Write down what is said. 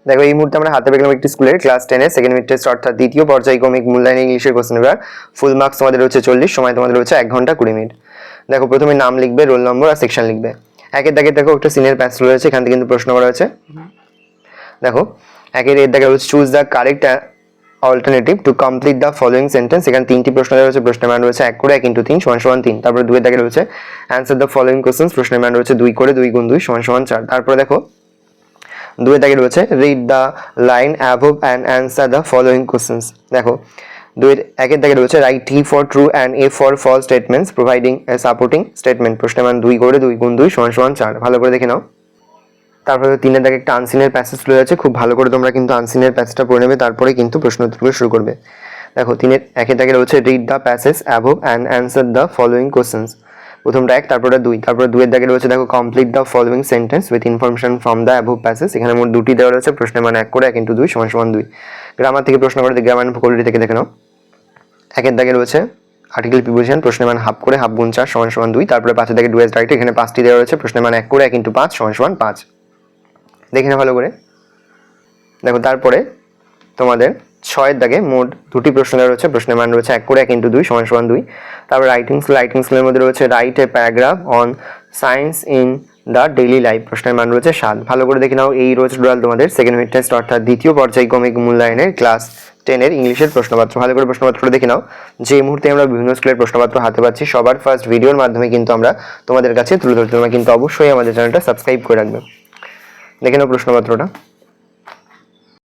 দেখো এই মুহূর্তে আমরা হাতে পেলাম একটি স্কুলের ক্লাস 10 এর সেকেন্ড মিড টেস্ট অর্থাৎ দ্বিতীয় পর্যায়ক্রমিক মূল্যায়ন ইংলিশের কোশ্চেন পেপার। ফুল মার্কস তোমাদের হচ্ছে 40, সময় তোমাদের হচ্ছে 1 ঘন্টা 20 মিনিট। দেখো প্রথমে নাম লিখবে, রোল নম্বর আর সেকশন লিখবে। একের দাগে দেখো একটা সিনিয়র প্যাসেজ রয়েছে, এখান থেকে কিন্তু প্রশ্ন করা হয়েছে। দেখো একের দাগে হচ্ছে choose the correct alternative to complete the following sentence. এখানে তিনটি প্রশ্ন দেওয়া হয়েছে, প্রশ্নের মান রয়েছে 1 করে 1 × 3 = 3। তারপরে 2 এর দাগে রয়েছে অ্যানসার দ্য ফলোইং কোশ্চেন্স, প্রশ্নের মান রয়েছে 2 করে 2 × 2 = 4। তারপরে দেখো 2 এর দাগে রয়েছে read the line above and answer the following questions. দেখো 2 এর 1 এর দাগে রয়েছে write T for true and A for false statements providing a supporting statement, প্রশ্নের মান 2 করে 2 × 2 = 4। ভালো করে দেখে নাও। তারপরে 3 এর দাগে একটা আনসিনের প্যাসেজ রয়েছে, খুব ভালো করে তোমরা কিন্তু আনসিনের প্যাসেজটা পড়ে নেবে, তারপরে কিন্তু প্রশ্ন উত্তরগুলো শুরু করবে। দেখো 3 এর 1 এর দাগে রয়েছে read the passage above and answer the following questions, প্রথমটা 1 তারপরে 2। তারপরে 2 এর দাগে রয়েছে দেখো complete the following sentence with information from the above passage. এখানে মোট 2টি দেওয়া রয়েছে, প্রশ্নের মান 1 করে 1 × 2 = 2। গ্রামার থেকে প্রশ্ন করে গ্রামার এন্ড ভোকাবুলারি থেকে দেখে নাও। 1 এর দাগে রয়েছে আর্টিকেল প্রিপোজিশন, প্রশ্নের মান হাফ করে হাফ × 4 = 2। তারপরে 5 এর দাগে ডু এস রাইট, এখানে 5টি দেওয়া রয়েছে, প্রশ্নের মান 1 করে 1 × 5 = 5। দেখে নাও ভালো করে। দেখো তারপরে তোমাদের 6 এর দাগে মোট 2টি প্রশ্ন দেওয়া রয়েছে, প্রশ্নের মান রয়েছে 1 করে 1 × 2 = 2। তারপর রাইটিং স্কিলের মধ্যে রয়েছে write a paragraph on science in the daily life, প্রশ্নের মান রয়েছে 7। ভালো করে দেখে নাও। এই রয়েছে টোটাল তোমাদের সেকেন্ড মিড টেস্ট অর্থাৎ দ্বিতীয় পর্যায়ক্রমিক মূল্যায়নের ক্লাস 10 এর ইংলিশের প্রশ্নপত্র। ভালো করে প্রশ্নপত্রটা দেখে নাও। যে মুহূর্তে আমরা বিভিন্ন স্কুলের প্রশ্নপত্র হাতে পাচ্ছি, সবার ফার্স্ট ভিডিওর মাধ্যমে কিন্তু আমরা তোমাদের কাছে তুলে ধরতে, তোমরা কিন্তু অবশ্যই আমাদের চ্যানেলটা সাবস্ক্রাইব করে রাখবে। দেখে নাও প্রশ্নপত্রটা।